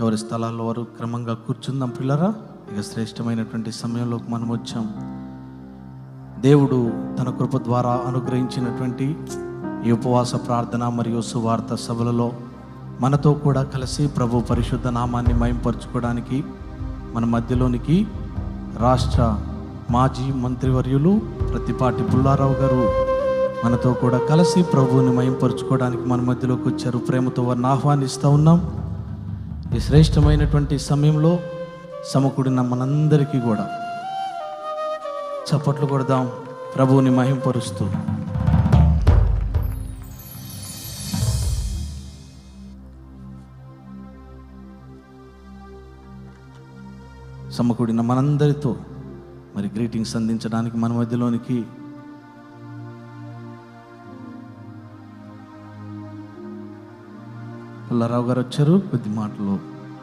ఎవరి స్థలాల్లో వారు క్రమంగా కూర్చుందాం పిల్లరా. ఇక శ్రేష్టమైనటువంటి సమయంలోకి మనం వచ్చాం. దేవుడు తన కృప ద్వారా అనుగ్రహించినటువంటి ఈ ఉపవాస ప్రార్థన మరియు సువార్త సభలలో మనతో కూడా కలిసి ప్రభు పరిశుద్ధ నామాన్ని మహింపరచుకోవడానికి మన మధ్యలోనికి రాష్ట్ర మాజీ మంత్రివర్యులు ప్రతిపాటి పుల్లారావు గారు మనతో కూడా కలిసి ప్రభువుని మహింపరచుకోవడానికి మన మధ్యలోకి వచ్చారు. ప్రేమతో వారిని ఆహ్వానిస్తూ ఉన్నాం. ఈ శ్రేష్టమైనటువంటి సమయంలో సమకూడిన మనందరికీ కూడా చప్పట్లు కొడదాం, ప్రభువుని మహింపరుస్తూ. సమకూడిన మనందరితో మరి గ్రీటింగ్స్ అందించడానికి మన మధ్యలోనికి పుల్లారావు గారు వచ్చారు. కొద్ది మాటలు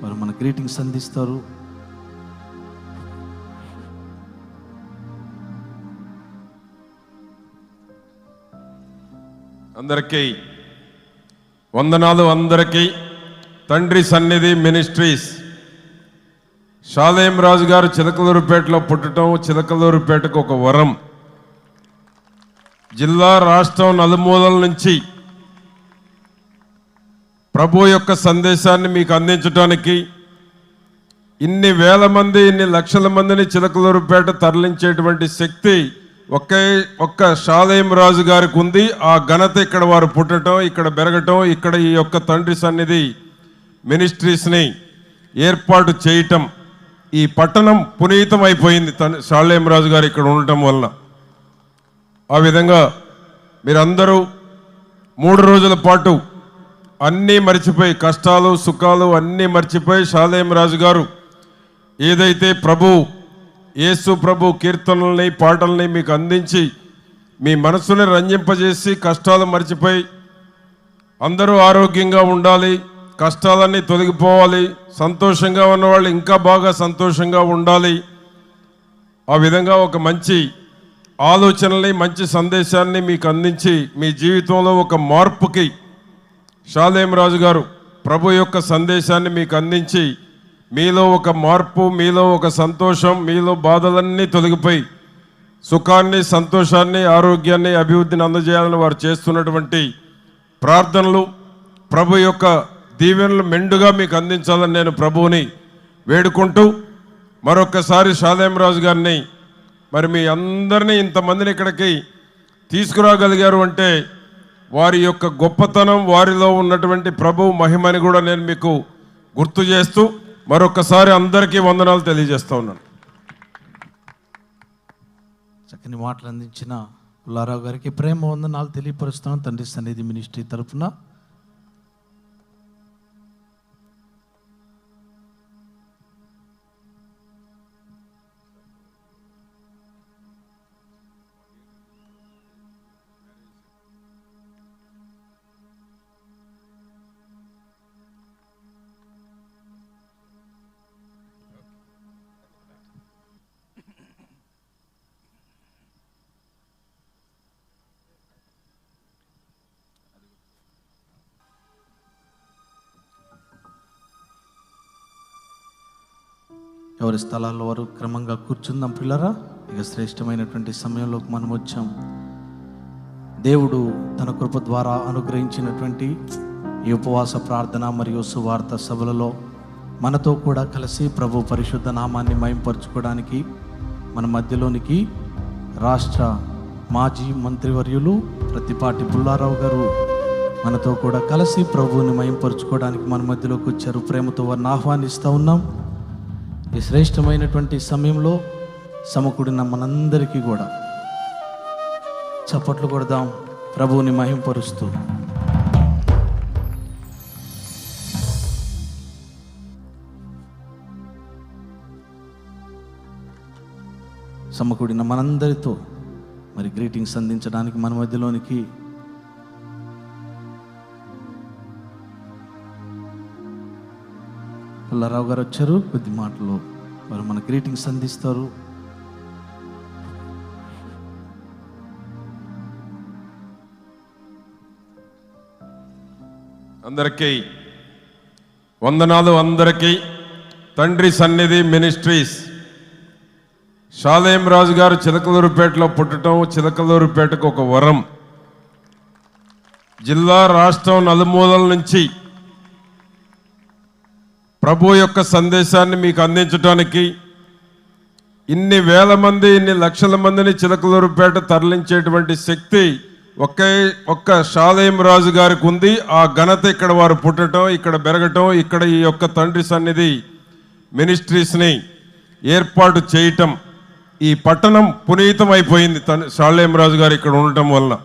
వారు మన గ్రీటింగ్స్ అందిస్తారు. అందరికీ వందనాలు. అందరికీ తండ్రి సన్నిధి మినిస్ట్రీస్ షాలేం రాజు గారు చిలకలూరుపేటలో పుట్టడం చిలకలూరుపేటకు ఒక వరం. జిల్లా రాష్ట్రం నలుమూలల నుంచి ప్రభు యొక్క సందేశాన్ని మీకు అందించడానికి ఇన్ని వేల మంది ఇన్ని లక్షల మందిని చిలకలూరుపేట తరలించేటువంటి శక్తి ఒక్క షాలేం రాజు గారికి ఉంది. ఆ ఘనత ఇక్కడ వారు పుట్టడం, ఇక్కడ పెరగటం, ఇక్కడ ఈ యొక్క తండ్రి సన్నిధి మినిస్ట్రీస్ని ఏర్పాటు చేయటం, ఈ పట్టణం పునీతం అయిపోయింది షాలేం రాజు గారు ఇక్కడ ఉండటం వలన. ఆ విధంగా మీరందరూ 3 రోజుల పాటు అన్నీ మర్చిపోయి, కష్టాలు సుఖాలు అన్నీ మర్చిపోయి షాలేం రాజు గారు ఏదైతే యేసు ప్రభు కీర్తనల్ని పాటల్ని మీకు అందించి మీ మనసుని రంజింపజేసి కష్టాలు మర్చిపోయి అందరూ ఆరోగ్యంగా ఉండాలి, కష్టాలన్నీ తొలగిపోవాలి, సంతోషంగా ఉన్నవాళ్ళు ఇంకా బాగా సంతోషంగా ఉండాలి, ఆ విధంగా ఒక మంచి ఆలోచనల్ని మంచి సందేశాన్ని మీకు అందించి మీ జీవితంలో ఒక మార్పుకి షాలేం రాజు గారు ప్రభు యొక్క సందేశాన్ని మీకు అందించి మీలో ఒక మార్పు, మీలో ఒక సంతోషం, మీలో బాధలన్నీ తొలగిపోయి సుఖాన్ని, సంతోషాన్ని, ఆరోగ్యాన్ని, అభివృద్ధిని అందజేయాలని వారు చేస్తున్నటువంటి ప్రార్థనలు ప్రభు యొక్క దీవెనలు మెండుగా మీకు అందించాలని నేను ప్రభువుని వేడుకుంటూ మరొకసారి షాలేం రాజు గారిని మరి మీ అందరినీ ఇంతమందిని ఇక్కడికి తీసుకురాగలిగారు అంటే వారి యొక్క గొప్పతనం, వారిలో ఉన్నటువంటి ప్రభు మహిమని కూడా నేను మీకు గుర్తు చేస్తూ మరొకసారి అందరికీ వందనాలు తెలియజేస్తూ ఉన్నాను. చక్కని మాటలు అందించిన పుల్లారావు గారికి ప్రేమ వందనాలు తెలియపరుస్తున్నాను తండ్రి సన్నిధి మినిస్ట్రీ తరఫున. ఎవరి స్థలాల్లో వారు క్రమంగా కూర్చుందాం పిల్లరా. ఇక శ్రేష్టమైనటువంటి సమయంలోకి మనం వచ్చాం. దేవుడు తన కృప ద్వారా అనుగ్రహించినటువంటి ఈ ఉపవాస ప్రార్థన మరియు సువార్త సభలలో మనతో కూడా కలిసి ప్రభు పరిశుద్ధ నామాన్ని మహింపరచుకోవడానికి మన మధ్యలోనికి రాష్ట్ర మాజీ మంత్రివర్యులు ప్రతిపాటి పుల్లారావు గారు మనతో కూడా కలిసి ప్రభువుని మహింపరచుకోవడానికి మన మధ్యలోకి వచ్చారు. ప్రేమతో వారిని ఆహ్వానిస్తూ ఉన్నాం. ఈ శ్రేష్టమైనటువంటి సమయంలో సమకూడిన మనందరికీ కూడా చప్పట్లు కొడదాం, ప్రభువుని మహింపరుస్తూ. సమకూడిన మనందరితో మరి గ్రీటింగ్స్ అందించడానికి మన మధ్యలోనికి పుల్లారావు గారు వచ్చారు. కొద్ది మాటలు వారు మన గ్రీటింగ్స్ అందిస్తారు. అందరికీ వందనాలు అందరికీ. తండ్రి సన్నిధి మినిస్ట్రీస్ షాలేం రాజు గారు చిలకలూరుపేటలో పుట్టడం చిలకలూరుపేటకు ఒక వరం. జిల్లా రాష్ట్రం నలుమూలల నుంచి ప్రభు యొక్క సందేశాన్ని మీకు అందించడానికి ఇన్ని వేల మంది ఇన్ని లక్షల మందిని చిలకలూరుపేట తరలించేటువంటి శక్తి ఒక్క షాలేం రాజు గారికి ఉంది. ఆ ఘనత ఇక్కడ వారు పుట్టడం, ఇక్కడ పెరగటం, ఇక్కడ ఈ యొక్క తండ్రి సన్నిధి మినిస్ట్రీస్ని ఏర్పాటు చేయటం, ఈ పట్టణం పునీతం అయిపోయింది షాలేం రాజు గారు ఇక్కడ ఉండటం వలన.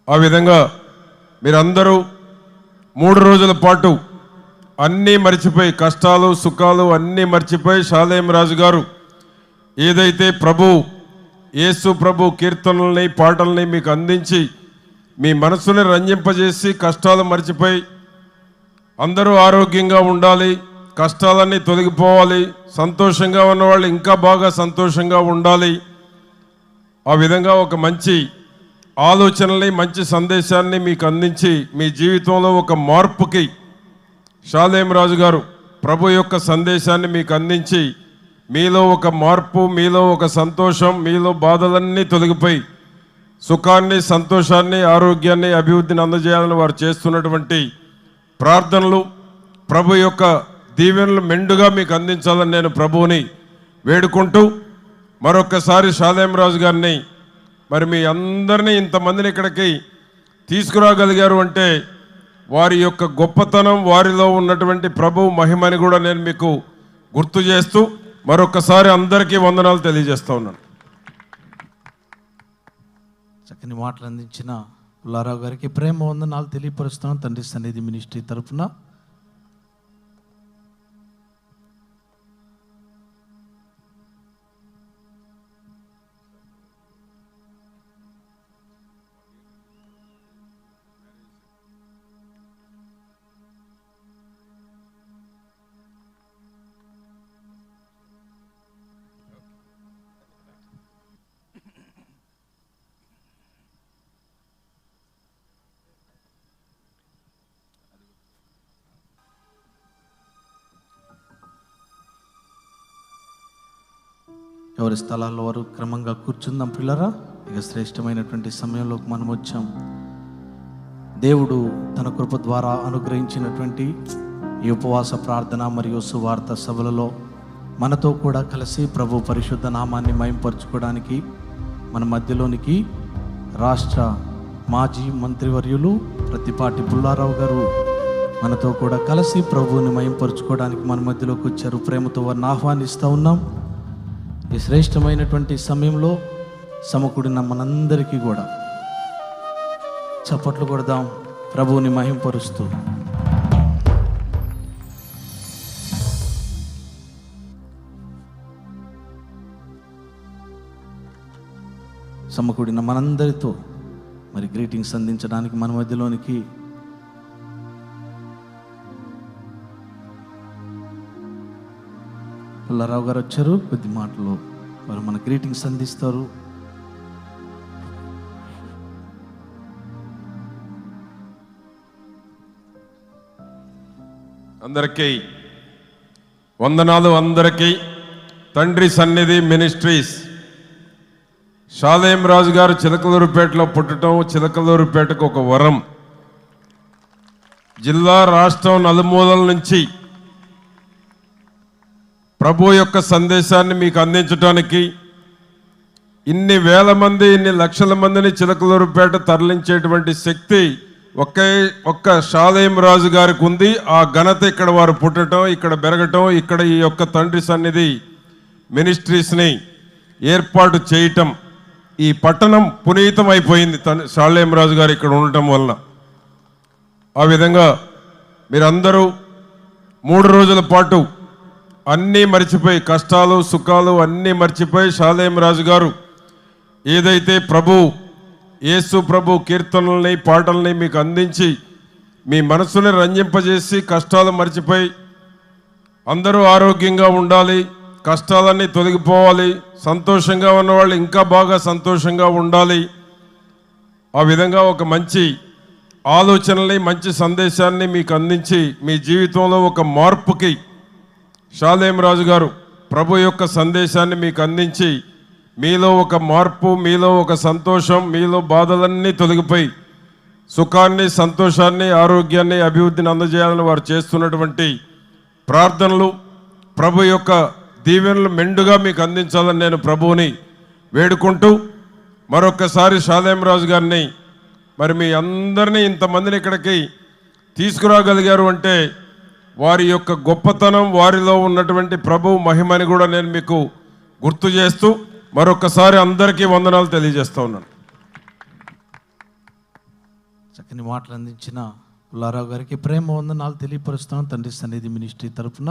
ఆ విధంగా మీరందరూ 3 రోజుల పాటు అన్నీ మర్చిపోయి, కష్టాలు సుఖాలు అన్నీ మర్చిపోయి షాలేం రాజు గారు ఏదైతే యేసు ప్రభు కీర్తనల్ని పాటల్ని మీకు అందించి మీ మనసుని రంజింపజేసి కష్టాలు మర్చిపోయి అందరూ ఆరోగ్యంగా ఉండాలి, కష్టాలన్నీ తొలగిపోవాలి, సంతోషంగా ఉన్నవాళ్ళు ఇంకా బాగా సంతోషంగా ఉండాలి, ఆ విధంగా ఒక మంచి ఆలోచనల్ని మంచి సందేశాన్ని మీకు అందించి మీ జీవితంలో ఒక మార్పుకి షాలేం రాజు గారు ప్రభు యొక్క సందేశాన్ని మీకు అందించి మీలో ఒక మార్పు, మీలో ఒక సంతోషం, మీలో బాధలన్నీ తొలగిపోయి సుఖాన్ని, సంతోషాన్ని, ఆరోగ్యాన్ని, అభివృద్ధిని అందజేయాలని వారు చేస్తున్నటువంటి ప్రార్థనలు, ప్రభు యొక్క దీవెనలు మెండుగా మీకు అందించాలని నేను ప్రభువుని వేడుకుంటూ మరొకసారి షాలేం రాజు గారిని మరి మీ అందరినీ ఇంతమందిని ఇక్కడికి తీసుకురాగలిగారు అంటే వారి యొక్క గొప్పతనం, వారిలో ఉన్నటువంటి ప్రభు మహిమని కూడా నేను మీకు గుర్తు చేస్తూ మరొకసారి అందరికీ వందనాలు తెలియజేస్తూ ఉన్నాను. చక్కని మాటలు అందించిన పుల్లారావు గారికి ప్రేమ వందనాలు తెలియపరుస్తున్నాం తండ్రి సన్నిధి మినిస్ట్రీ తరఫున. ఎవరి స్థలాల్లో వారు క్రమంగా కూర్చుందాం పిల్లరా. ఇక శ్రేష్టమైనటువంటి సమయంలోకి మనం వచ్చాం. దేవుడు తన కృప ద్వారా అనుగ్రహించినటువంటి ఈ ఉపవాస ప్రార్థన మరియు సువార్త సభలలో మనతో కూడా కలిసి ప్రభు పరిశుద్ధ నామాన్ని మహింపరచుకోవడానికి మన మధ్యలోనికి రాష్ట్ర మాజీ మంత్రివర్యులు ప్రత్తిపాటి పుల్లారావు గారు మనతో కూడా కలిసి ప్రభువుని మహింపరచుకోవడానికి మన మధ్యలోకి వచ్చారు. ప్రేమతో వారిని ఆహ్వానిస్తూ ఉన్నాం. ఈ శ్రేష్టమైనటువంటి సమయంలో సమకూడిన మనందరికీ కూడా చప్పట్లు కొడదాం, ప్రభువుని మహింపరుస్తూ. సమకూడిన మనందరితో మరి గ్రీటింగ్స్ అందించడానికి మన మధ్యలోనికి పుల్లారావు గారు వచ్చారు. కొద్ది మాటలు వారు మన గ్రీటింగ్స్ అందిస్తారు. అందరికీ వందనాలు. అందరికీ తండ్రి సన్నిధి మినిస్ట్రీస్ షాలేం రాజు గారు చిలకలూరుపేటలో పుట్టడం చిలకలూరుపేటకు ఒక వరం. జిల్లా రాష్ట్రం నలుమూలల నుంచి ప్రభు యొక్క సందేశాన్ని మీకు అందించడానికి ఇన్ని వేల మంది ఇన్ని లక్షల మందిని చిలకలూరుపేట తరలించేటువంటి శక్తి ఒక్క షాలేం రాజు గారికి ఉంది. ఆ ఘనత ఇక్కడ వారు పుట్టడం, ఇక్కడ పెరగటం, ఇక్కడ ఈ యొక్క తండ్రి సన్నిధి మినిస్ట్రీస్ని ఏర్పాటు చేయటం, ఈ పట్టణం పునీతం అయిపోయింది షాలేం రాజు గారు ఇక్కడ ఉండటం వలన. ఆ విధంగా మీరందరూ 3 రోజుల పాటు అన్నీ మర్చిపోయి, కష్టాలు సుఖాలు అన్నీ మర్చిపోయి షాలేం రాజు గారు ఏదైతే యేసు ప్రభు కీర్తనల్ని పాటల్ని మీకు అందించి మీ మనసుని రంజింపజేసి కష్టాలు మర్చిపోయి అందరూ ఆరోగ్యంగా ఉండాలి, కష్టాలన్నీ తొలగిపోవాలి, సంతోషంగా ఉన్నవాళ్ళు ఇంకా బాగా సంతోషంగా ఉండాలి, ఆ విధంగా ఒక మంచి ఆలోచనల్ని మంచి సందేశాన్ని మీకు అందించి మీ జీవితంలో ఒక మార్పుకి షాలేం రాజు గారు ప్రభు యొక్క సందేశాన్ని మీకు అందించి మీలో ఒక మార్పు, మీలో ఒక సంతోషం, మీలో బాధలన్నీ తొలగిపోయి సుఖాన్ని, సంతోషాన్ని, ఆరోగ్యాన్ని, అభివృద్ధిని అందజేయాలని వారు చేస్తున్నటువంటి ప్రార్థనలు ప్రభు యొక్క దీవెనలు మెండుగా మీకు అందించాలని నేను ప్రభువుని వేడుకుంటూ మరొకసారి షాలేం రాజు గారిని మరి మీ అందరినీ ఇంతమందిని ఇక్కడికి తీసుకురాగలిగారు అంటే వారి యొక్క గొప్పతనం, వారిలో ఉన్నటువంటి ప్రభు మహిమని కూడా నేను మీకు గుర్తు చేస్తూ మరొకసారి అందరికీ వందనాలు తెలియజేస్తూ ఉన్నాను. చక్కని మాటలు అందించిన పుల్లారావు గారికి ప్రేమ వందనాలు తెలియపరుస్తున్నాను తండ్రి సన్నిధి మినిస్ట్రీ తరఫున.